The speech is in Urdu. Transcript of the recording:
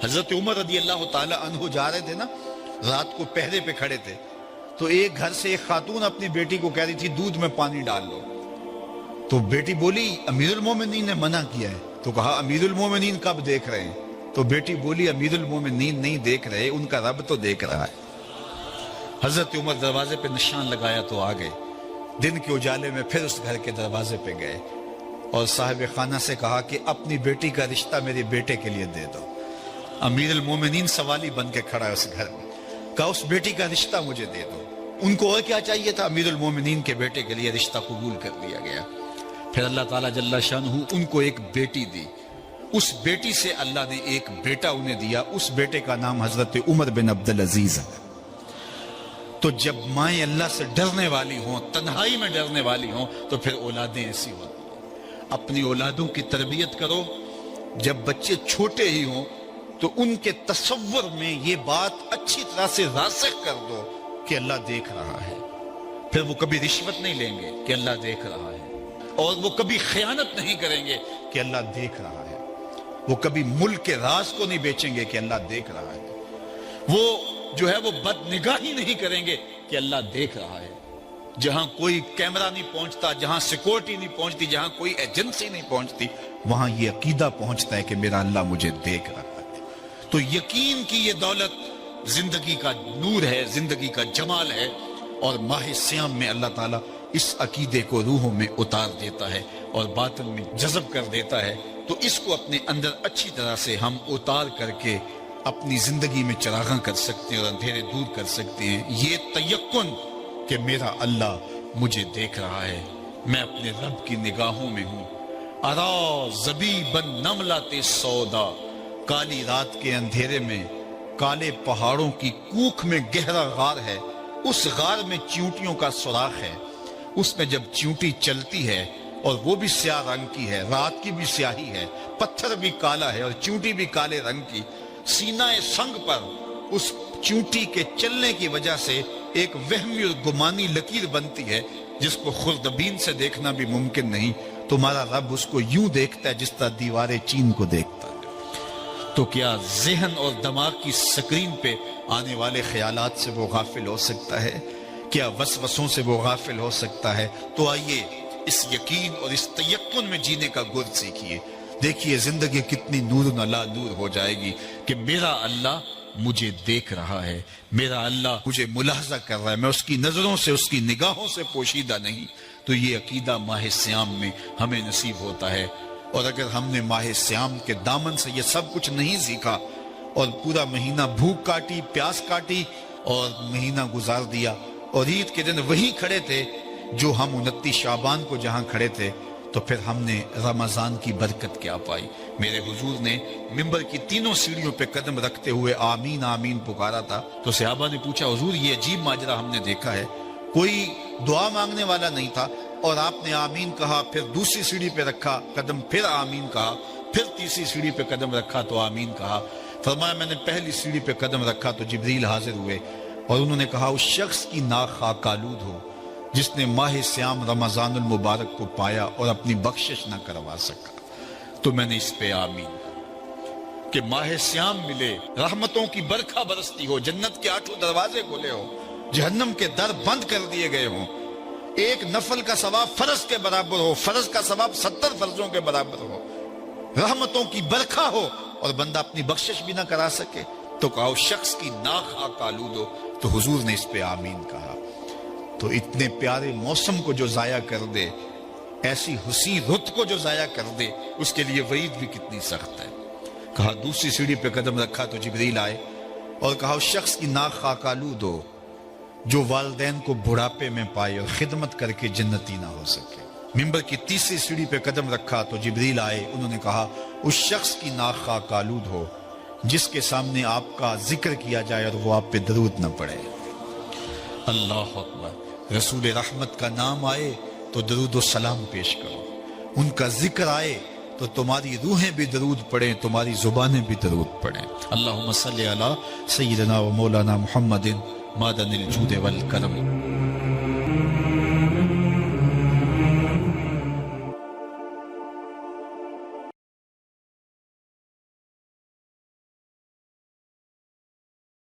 حضرت عمر رضی اللہ تعالی عنہ جا رہے تھے نا، رات کو پہرے پہ کھڑے تھے، تو ایک گھر سے ایک خاتون اپنی بیٹی کو کہہ رہی تھی دودھ میں پانی ڈال لو، تو بیٹی بولی امیر المومنین نے منع کیا ہے، تو کہا امیر المومنین کب دیکھ رہے ہیں؟ تو بیٹی بولی امیر المومنین نہیں دیکھ رہے، ان کا رب تو دیکھ رہا ہے۔ حضرت عمر دروازے پہ نشان لگایا تو آ گئے، دن کے اجالے میں پھر اس گھر کے دروازے پہ گئے اور صاحب خانہ سے کہا کہ اپنی بیٹی کا رشتہ میرے بیٹے کے لیے دے دو۔ امیر المومنین سوالی بن کے کھڑا ہے اس گھر میں، کہا اس بیٹی کا رشتہ مجھے دے دو۔ ان کو اور کیا چاہیے تھا؟ امیر المومنین کے بیٹے کے لیے رشتہ قبول کر لیا گیا۔ پھر اللہ تعالیٰ جل شانہ ان کو ایک بیٹی دی، اس بیٹی سے اللہ نے ایک بیٹا انہیں دیا، اس بیٹے کا نام حضرت عمر بن عبدالعزیز ہے۔ تو جب مائیں اللہ سے ڈرنے والی ہوں، تنہائی میں ڈرنے والی ہوں، تو پھر اولادیں ایسی ہوتی ہیں۔ اپنی اولادوں کی تربیت کرو، جب بچے چھوٹے ہی ہوں تو ان کے تصور میں یہ بات اچھی طرح سے راسخ کر دو کہ اللہ دیکھ رہا ہے۔ پھر وہ کبھی رشوت نہیں لیں گے کہ اللہ دیکھ رہا ہے، اور وہ کبھی خیانت نہیں کریں گے کہ اللہ دیکھ رہا ہے، وہ کبھی ملک کے راز کو نہیں بیچیں گے کہ اللہ دیکھ رہا ہے، وہ جو ہے وہ بد نگاہی نہیں کریں گے کہ اللہ دیکھ رہا ہے۔ جہاں کوئی کیمرہ نہیں پہنچتا، جہاں سیکورٹی نہیں پہنچتی، جہاں کوئی ایجنسی نہیں پہنچتی، وہاں یہ عقیدہ پہنچتا ہے کہ میرا اللہ مجھے دیکھ رہا ہے۔ تو یقین کی یہ دولت زندگی کا نور ہے، زندگی کا جمال ہے، اور ماہ سیام میں اللہ تعالیٰ اس عقیدے کو روحوں میں اتار دیتا ہے اور باطن میں جذب کر دیتا ہے۔ تو اس کو اپنے اندر اچھی طرح سے ہم اتار کر کے اپنی زندگی میں چراغاں کر سکتے ہیں اور اندھیرے دور کر سکتے ہیں۔ یہ تیقن کہ میرا اللہ مجھے دیکھ رہا ہے، میں اپنے رب کی نگاہوں میں ہوں۔ ارا زبیباً نملۃ سودا، کالی رات کے اندھیرے میں کالے پہاڑوں کی کوکھ میں گہرا غار ہے، اس غار میں چیونٹیوں کا سوراخ ہے، اس میں جب چیونٹی چلتی ہے اور وہ بھی سیاہ رنگ کی ہے، رات کی بھی سیاہی ہے، پتھر بھی کالا ہے اور چیونٹی بھی کالے رنگ کی، سینہ سنگ پر اس چیونٹی کے چلنے کی وجہ سے ایک وہمی اور گمانی لکیر بنتی ہے جس کو خوردبین سے دیکھنا بھی ممکن نہیں۔ تمہارا رب اس کو یوں دیکھتا ہے جس طرح دیوار چین کو دیکھتا ہے۔ تو کیا ذہن اور دماغ کی سکرین پہ آنے والے خیالات سے وہ غافل ہو سکتا ہے؟ کیا وسوسوں سے وہ غافل ہو سکتا ہے؟ تو آئیے اس یقین اور اس تیقن میں جینے کا گر سیکھیے۔ دیکھیے زندگی کتنی نور علی نور ہو جائے گی کہ میرا اللہ مجھے دیکھ رہا ہے، میرا اللہ مجھے ملاحظہ کر رہا ہے، میں اس کی نظروں سے، اس کی نگاہوں سے پوشیدہ نہیں۔ تو یہ عقیدہ ماہ سیام میں ہمیں نصیب ہوتا ہے۔ اور اگر ہم نے ماہ سیام کے دامن سے یہ سب کچھ نہیں سیکھا اور پورا مہینہ بھوک کاٹی، پیاس کاٹی اور مہینہ گزار دیا، اور عید کے دن وہی کھڑے تھے جو ہم 29 شعبان کو جہاں کھڑے تھے، تو پھر ہم نے رمضان کی برکت کیا پائی؟ میرے حضور نے منبر کی تینوں سیڑھیوں پہ قدم رکھتے ہوئے آمین آمین پکارا تھا، تو صحابہ نے پوچھا حضور یہ عجیب ماجرا ہم نے دیکھا ہے، کوئی دعا مانگنے والا نہیں تھا اور آپ نے آمین کہا، پھر دوسری سیڑھی پہ رکھا قدم، پھر آمین کہا، پھر تیسری سیڑھی پہ قدم رکھا تو آمین کہا۔ فرمایا میں نے پہلی سیڑھی پہ قدم رکھا تو جبریل حاضر ہوئے اور انہوں نے کہا اس شخص کی ناک خاک آلود ہو جس نے ماہ سیام رمضان المبارک کو پایا اور اپنی بخشش نہ کروا سکا۔ تو میں نے اس پہ آمین کہ ماہ سیام ملے، رحمتوں کی برکھا برستی ہو، جنت کے 8 دروازے کھلے ہو، جہنم کے در بند کر دیے گئے ہوں، ایک نفل کا ثواب فرض کے برابر ہو، فرض کا ثواب 70 فرضوں کے برابر ہو، رحمتوں کی برکھا ہو اور بندہ اپنی بخشش بھی نہ کرا سکے، تو کہا اس شخص کی ناک خاک آلود ہو۔ تو حضور نے اس پہ آمین کہا۔ تو اتنے پیارے موسم کو جو ضائع کر دے، ایسی حسین رت کو جو ضائع کر دے، اس کے لیے وعید بھی کتنی سخت ہے۔ کہا دوسری سیڑھی پہ قدم رکھا تو جبریل آئے اور کہا اس شخص کی ناک خاک آلود ہو جو والدین کو بڑھاپے میں پائے اور خدمت کر کے جنتی نہ ہو سکے۔ منبر کی تیسری سیڑھی پہ قدم رکھا تو جبریل آئے، انہوں نے کہا اس شخص کی ناک خاک آلود ہو جس کے سامنے آپ کا ذکر کیا جائے اور وہ آپ پہ درود نہ پڑے۔ اللہ اکبر۔ رسول رحمت کا نام آئے تو درود و سلام پیش کرو، ان کا ذکر آئے تو تمہاری روحیں بھی درود پڑھیں، تمہاری زبانیں بھی درود پڑھیں۔ اللہم صلی علی سیدنا و مولانا محمد معدن الجود والکرم۔